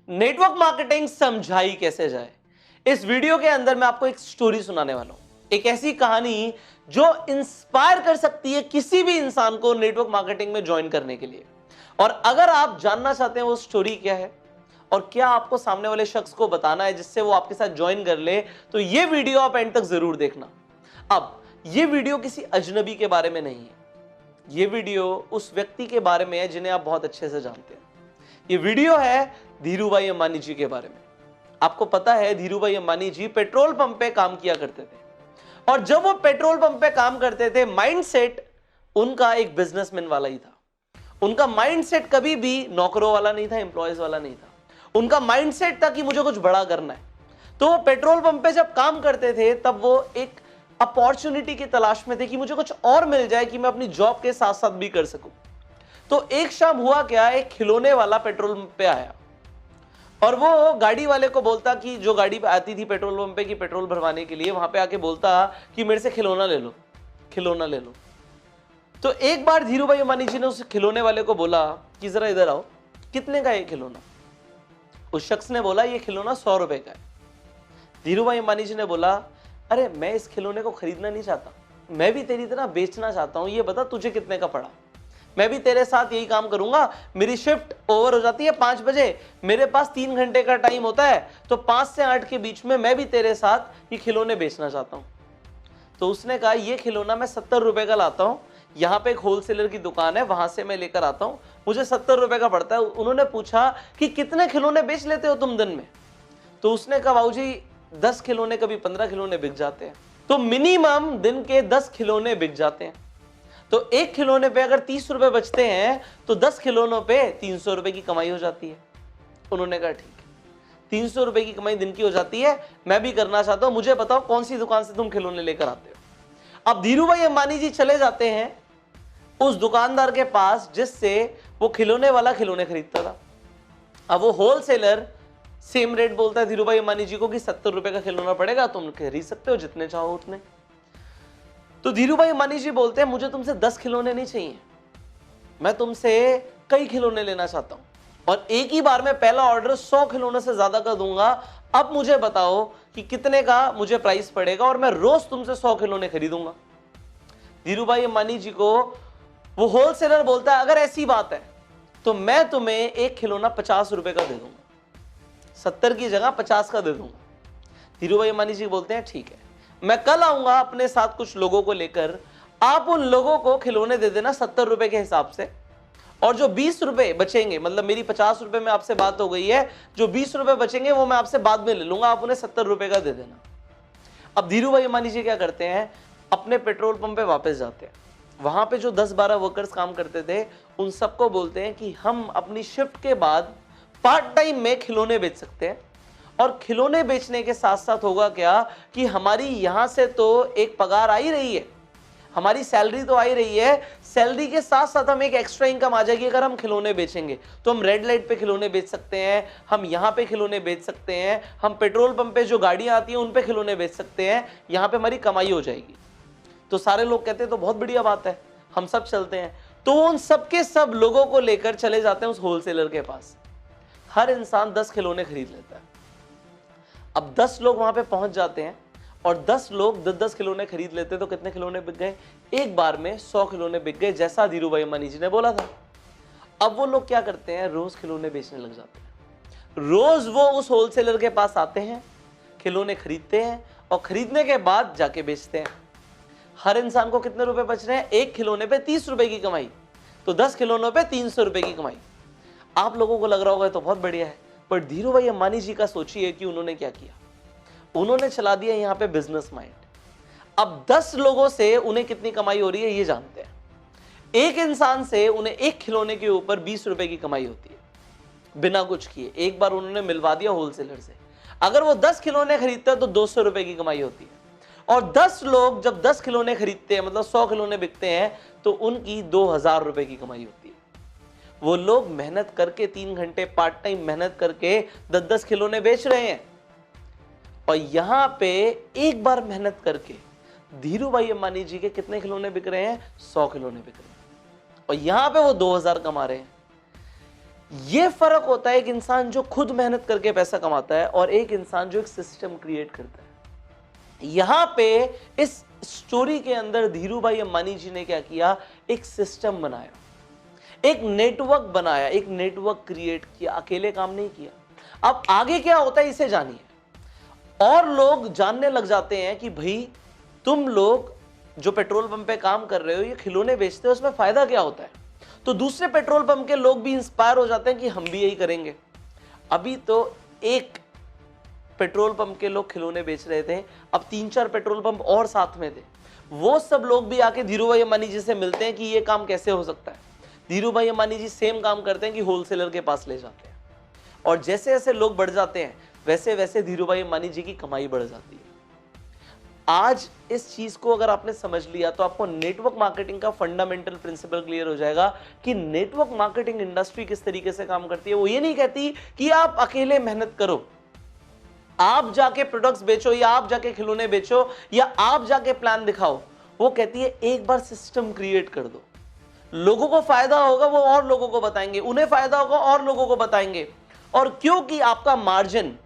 Network marketing समझाई कैसे जाए। इस वीडियो के अंदर मैं आपको एक स्टोरी सुनाने वाला हूं, एक ऐसी कहानी जो इंस्पायर कर सकती है किसी भी इंसान को नेटवर्क मार्केटिंग में ज्वाइन करने के लिए। और अगर आप जानना चाहते हैं वो स्टोरी क्या है और क्या आपको सामने वाले शख्स को बताना है जिससे वो आपके साथ ज्वाइन कर ले, तो ये वीडियो आप एंड तक जरूर देखना। अब ये वीडियो किसी अजनबी के बारे में नहीं है, ये वीडियो उस व्यक्ति के बारे में है जिन्हें आप बहुत अच्छे से जानते हैं। ये वीडियो है धीरूभाई अंबानी जी के बारे में। आपको पता है धीरूभाई अंबानी जी पेट्रोल पंप पे काम किया करते थे, और जब वो पेट्रोल पंप पे काम करते थे माइंडसेट उनका एक बिजनेसमैन वाला ही था। उनका माइंडसेट कभी भी नौकरों वाला नहीं था, एम्प्लॉयज वाला नहीं था। उनका माइंडसेट था कि मुझे कुछ बड़ा करना है। तो वो पेट्रोल पंप पे जब काम करते थे तब वो एक अपॉर्चुनिटी की तलाश में थे कि मुझे कुछ और मिल जाए कि मैं अपनी जॉब के साथ साथ भी कर सकूं। तो एक शाम हुआ क्या, एक खिलौने वाला पेट्रोल पंप पे आया और वो गाड़ी वाले को बोलता कि जो गाड़ी पे आती थी पेट्रोल पंप पे की पेट्रोल भरवाने के लिए, वहां पे आके बोलता कि मेरे से खिलौना ले लो, खिलौना ले लो। तो एक बार धीरूभाई अंबानी जी ने उस खिलौने वाले को बोला कि जरा इधर आओ, कितने का ये खिलौना? उस शख्स ने बोला ये खिलौना 100 रुपए का है। धीरूभाई अंबानी जी ने बोला अरे मैं इस खिलौने को खरीदना नहीं चाहता, मैं भी तेरी तरह बेचना चाहता हूं, ये बता तुझे कितने का पड़ा? मैं भी तेरे साथ यही काम करूंगा। मेरी शिफ्ट ओवर हो जाती है 5 बजे, मेरे पास 3 घंटे का टाइम होता है, तो 5 से 8 के बीच में मैं भी तेरे साथ ये खिलौने बेचना चाहता हूं। तो उसने कहा ये खिलौना मैं 70 रुपए का लाता हूं, यहाँ पे एक होलसेलर की दुकान है, वहां से मैं लेकर आता हूं, मुझे 70 रुपए का पड़ता है। उन्होंने पूछा कि कितने खिलौने बेच लेते हो तुम दिन में? तो उसने कहा बाबू जी 10 खिलौने, कभी 15 खिलौने बिक जाते हैं। तो मिनिमम दिन के 10 खिलौने बिक जाते हैं। तो एक खिलौने पे अगर 30 रुपए बचते हैं तो 10 खिलौनों पे 300 रुपए की कमाई हो जाती है। उन्होंने कहा ठीक है, 300 रुपए की कमाई दिन की हो जाती है, मैं भी करना चाहता हूं, मुझे बताओ कौन सी दुकान से तुम खिलौने लेकर आते हो। अब धीरूभाई अंबानी जी चले जाते हैं उस दुकानदार के पास जिससे वो खिलौने वाला खिलौने खरीदता था। अब वो होलसेलर सेम रेट बोलता है धीरूभाई अंबानी जी को कि 70 रुपए का खिलौना पड़ेगा, तुम खरीद सकते हो जितने चाहो उतने। तो धीरूभाई अंबानी जी बोलते हैं मुझे तुमसे 10 खिलौने नहीं चाहिए, मैं तुमसे कई खिलौने लेना चाहता हूं, और एक ही बार में पहला ऑर्डर 100 खिलौने से ज्यादा का दूंगा। अब मुझे बताओ कि कितने का मुझे प्राइस पड़ेगा और मैं रोज तुमसे 100 खिलौने खरीदूंगा। धीरूभाई अंबानी जी को वो होलसेलर बोलता है अगर ऐसी बात है तो मैं तुम्हें एक खिलौना 50 रुपए का दे दूंगा, 70 की जगह 50 का दे दूंगा। धीरूभाई अंबानी जी बोलते हैं ठीक है, मैं कल आऊंगा अपने साथ कुछ लोगों को लेकर, आप उन लोगों को खिलौने दे देना 70 रुपए के हिसाब से, और जो 20 रुपए बचेंगे, मतलब मेरी 50 रुपए में आपसे बात हो गई है, जो 20 रुपए बचेंगे वो मैं आपसे बाद में ले लूंगा, आप उन्हें 70 रुपए का दे देना। अब धीरूभाई अंबानी जी क्या करते हैं, अपने पेट्रोल पंप पे वापस जाते हैं। वहां पे जो 10-12 वर्कर्स काम करते थे उन सबको बोलते हैं कि हम अपनी शिफ्ट के बाद पार्ट टाइम में खिलौने बेच सकते हैं, और खिलौने बेचने के साथ साथ होगा क्या कि हमारी यहां से तो एक पगार आ ही रही है, हमारी सैलरी तो आ ही रही है, सैलरी के साथ साथ हम एक एक्स्ट्रा इनकम आ जाएगी अगर हम खिलौने बेचेंगे। तो हम रेड लाइट पे खिलौने बेच सकते हैं, हम यहाँ पे खिलौने बेच सकते हैं, हम पेट्रोल पंप पे जो गाड़ियां आती हैं उन पे खिलौने बेच सकते हैं, यहाँ पे हमारी कमाई हो जाएगी। तो सारे लोग कहते हैं तो बहुत बढ़िया बात है, हम सब चलते हैं। तो उन सबके सब लोगों को लेकर चले जाते हैं उस होलसेलर के पास। हर इंसान 10 खिलौने खरीद लेता है। अब 10 लोग वहां पे पहुंच जाते हैं और 10 लोग 10-10 खिलौने खरीद लेते, तो कितने खिलौने बिक गए? एक बार में 100 खिलौने बिक गए, जैसा धीरूभाई अंबानी जी ने बोला था। अब वो लोग क्या करते हैं, रोज खिलौने बेचने लग जाते हैं। रोज वो उस होलसेलर के पास आते हैं, खिलौने खरीदते हैं और खरीदने के बाद जाके बेचते हैं। हर इंसान को कितने रुपए बच रहे हैं? एक खिलौने पे 30 रुपए की कमाई, तो 10 खिलौनों पे 300 रुपए की कमाई। आप लोगों को लग रहा होगा तो बहुत बढ़िया है, पर धीरूभाई अंबानी जी का सोचिए कि उन्होंने क्या किया। उन्होंने चला दिया यहाँ पे बिजनेस माइंड। अब 10 लोगों से उन्हें कितनी कमाई हो रही है ये जानते हैं। एक इंसान से उन्हें एक खिलौने के ऊपर 20 रुपए की कमाई होती है बिना कुछ किए। एक बार उन्होंने मिलवा दिया होलसेलर से, अगर वो 10 खिलौने खरीदते हैं तो 200 रुपए की कमाई होती है। और 10 लोग जब 10 खिलौने खरीदते हैं, मतलब 100 खिलौने बिकते हैं, तो उनकी 2000 रुपए की कमाई होती है। वो लोग मेहनत करके 3 घंटे पार्ट टाइम मेहनत करके 10-10 खिलौने बेच रहे हैं, और यहां पे एक बार मेहनत करके धीरूभाई अंबानी जी के कितने खिलौने बिक रहे हैं? 100 खिलौने बिक रहे हैं, और यहां पे वो 2000 कमा रहे हैं। ये फर्क होता है एक इंसान जो खुद मेहनत करके पैसा कमाता है और एक इंसान जो एक सिस्टम क्रिएट करता है। यहां पे इस स्टोरी के अंदर धीरू भाई अंबानी जी ने क्या किया, एक सिस्टम बनाया, एक नेटवर्क बनाया, एक नेटवर्क क्रिएट किया, अकेले काम नहीं किया। अब आगे क्या होता है इसे जानिए। और लोग जानने लग जाते हैं कि भाई तुम लोग जो पेट्रोल पंप पे काम कर रहे हो, ये खिलौने बेचते हो, उसमें फायदा क्या होता है। तो दूसरे पेट्रोल पंप के लोग भी इंस्पायर हो जाते हैं कि हम भी यही करेंगे। अभी तो एक पेट्रोल पंप के लोग खिलौने बेच रहे थे, अब 3-4 पेट्रोल पंप और साथ में थे। वो सब लोग भी आके धीरू भाई अंबानी जी से मिलते हैं कि ये काम कैसे हो सकता है। धीरू भाई अंबानी जी सेम काम करते हैं कि होलसेलर के पास ले जाते हैं, और जैसे जैसे लोग बढ़ जाते हैं वैसे वैसे धीरू भाई अंबानी जी की कमाई बढ़ जाती है। आज इस चीज को अगर आपने समझ लिया तो आपको नेटवर्क मार्केटिंग का फंडामेंटल प्रिंसिपल क्लियर हो जाएगा कि नेटवर्क मार्केटिंग इंडस्ट्री किस तरीके से काम करती है। वो ये नहीं कहती कि आप अकेले मेहनत करो, आप जाके प्रोडक्ट्स बेचो या आप जाके खिलौने बेचो या आप जाके प्लान दिखाओ। वो कहती है एक बार सिस्टम क्रिएट कर दो, लोगों को फायदा होगा वो और लोगों को बताएंगे, उन्हें फायदा होगा और लोगों को बताएंगे। और क्योंकि आपका मार्जिन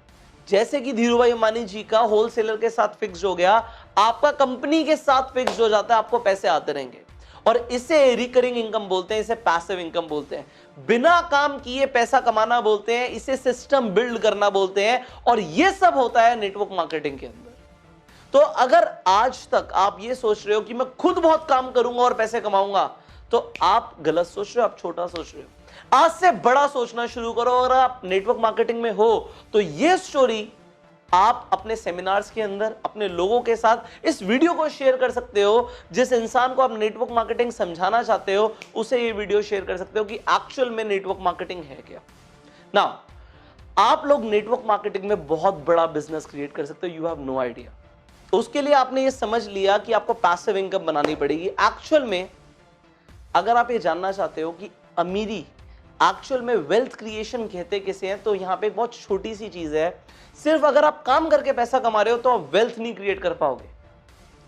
जैसे कि धीरू भाई अंबानी जी का होलसेलर के साथ फिक्स हो गया, आपका कंपनी के साथ फिक्स हो जाता है, आपको पैसे आते रहेंगे। और इसे रिकरिंग इनकम बोलते हैं, इसे पैसिव इनकम बोलते हैं, बिना काम किए पैसा कमाना बोलते हैं, इसे सिस्टम बिल्ड करना बोलते हैं। और यह सब होता है नेटवर्क मार्केटिंग के अंदर। तो अगर आज तक आप ये सोच रहे हो कि मैं खुद बहुत काम करूंगा और पैसे कमाऊंगा, तो आप गलत सोच रहे हो, आप छोटा सोच रहे हो। आज से बड़ा सोचना शुरू करो। अगर आप नेटवर्क मार्केटिंग में हो तो ये स्टोरी आप अपने सेमिनार्स के अंदर अपने लोगों के साथ इस वीडियो को शेयर कर सकते हो। जिस इंसान को आप नेटवर्क मार्केटिंग समझाना चाहते हो उसे ये वीडियो शेयर कर सकते हो कि एक्चुअल में नेटवर्क मार्केटिंग है क्या। ना, आप लोग नेटवर्क मार्केटिंग में बहुत बड़ा बिजनेस क्रिएट कर सकते हो, यू हैव नो आइडिया। तो उसके लिए आपने ये समझ लिया कि आपको पैसिव इनकम बनानी पड़ेगी। एक्चुअल में अगर आप ये जानना चाहते हो कि अमीरी एक्चुअल में वेल्थ क्रिएशन कहते किसे हैं, तो यहां पे एक बहुत छोटी सी चीज है। सिर्फ अगर आप काम करके पैसा कमा रहे हो तो आप वेल्थ नहीं क्रिएट कर पाओगे।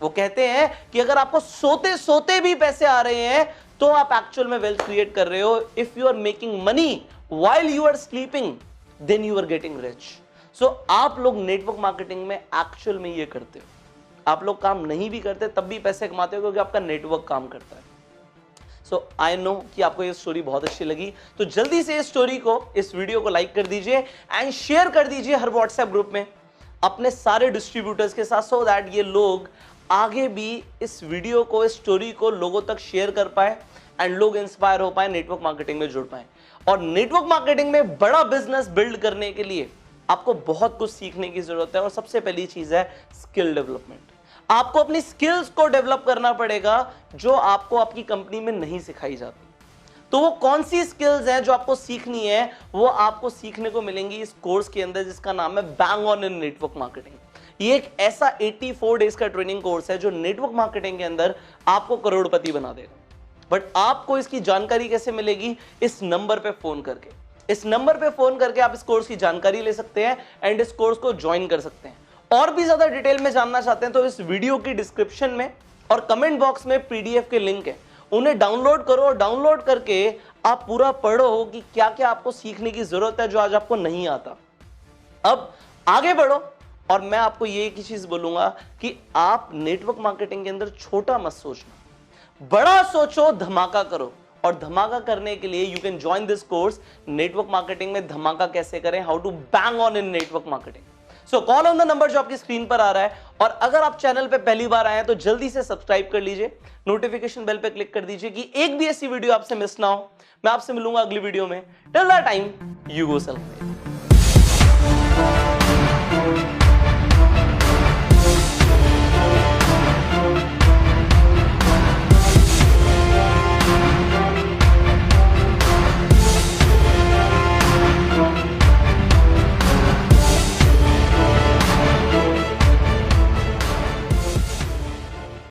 वो कहते हैं कि अगर आपको सोते सोते भी पैसे आ रहे हैं तो आप एक्चुअल में वेल्थ क्रिएट कर रहे हो। If you are making money while you are sleeping then you are getting rich. So आप लोग नेटवर्क मार्केटिंग में एक्चुअल में ये करते हो। आप लोग काम नहीं भी करते तब भी पैसे कमाते हो क्योंकि आपका नेटवर्क काम करता है। सो आई नो कि आपको ये स्टोरी बहुत अच्छी लगी, तो जल्दी से इस स्टोरी को, इस वीडियो को लाइक कर दीजिए एंड शेयर कर दीजिए हर व्हाट्सएप ग्रुप में अपने सारे डिस्ट्रीब्यूटर्स के साथ, सो दैट ये लोग आगे भी इस वीडियो को, इस स्टोरी को लोगों तक शेयर कर पाए एंड लोग इंस्पायर हो पाए, नेटवर्क मार्केटिंग में जुड़ पाए। और नेटवर्क मार्केटिंग में बड़ा बिजनेस बिल्ड करने के लिए आपको बहुत कुछ सीखने की जरूरत है। और सबसे पहली चीज है स्किल डेवलपमेंट। आपको अपनी स्किल्स को डेवलप करना पड़ेगा जो आपको आपकी कंपनी में नहीं सिखाई जाती। तो वो कौन सी स्किल्स हैं जो आपको सीखनी है, वो आपको सीखने को मिलेंगी इस कोर्स के अंदर जिसका नाम है bang on in network marketing. ये एक ऐसा 84 डेज का ट्रेनिंग कोर्स है जो नेटवर्क मार्केटिंग के अंदर आपको करोड़पति बना देगा। बट आपको इसकी जानकारी कैसे मिलेगी? इस नंबर पे फोन करके। इस नंबर पे फोन करके आप इस कोर्स की जानकारी ले सकते हैं एंड इस कोर्स को ज्वाइन कर सकते हैं। और भी ज्यादा डिटेल में जानना चाहते हैं तो इस वीडियो की डिस्क्रिप्शन में और कमेंट बॉक्स में पीडीएफ के लिंक है, उन्हें डाउनलोड करो और डाउनलोड करके आप पूरा पढ़ो कि क्या क्या आपको सीखने की जरूरत है जो आज आपको नहीं आता। अब आगे बढ़ो और मैं आपको ये एक ही चीज बोलूंगा कि आप नेटवर्क मार्केटिंग के अंदर छोटा मत सोचना, बड़ा सोचो, धमाका करो। और धमाका करने के लिए you can join this course, network marketing में धमाका कैसे करें, how to bang on in network marketing. So call on the number जो आपकी स्क्रीन पर आ रहा है। और अगर आप चैनल पे पहली बार आए हैं तो जल्दी से सब्सक्राइब कर लीजिए, नोटिफिकेशन बेल पे क्लिक कर दीजिए कि एक भी ऐसी वीडियो आपसे मिस ना हो। मैं आपसे मिलूंगा अगली वीडियो में। Till that time, you go self.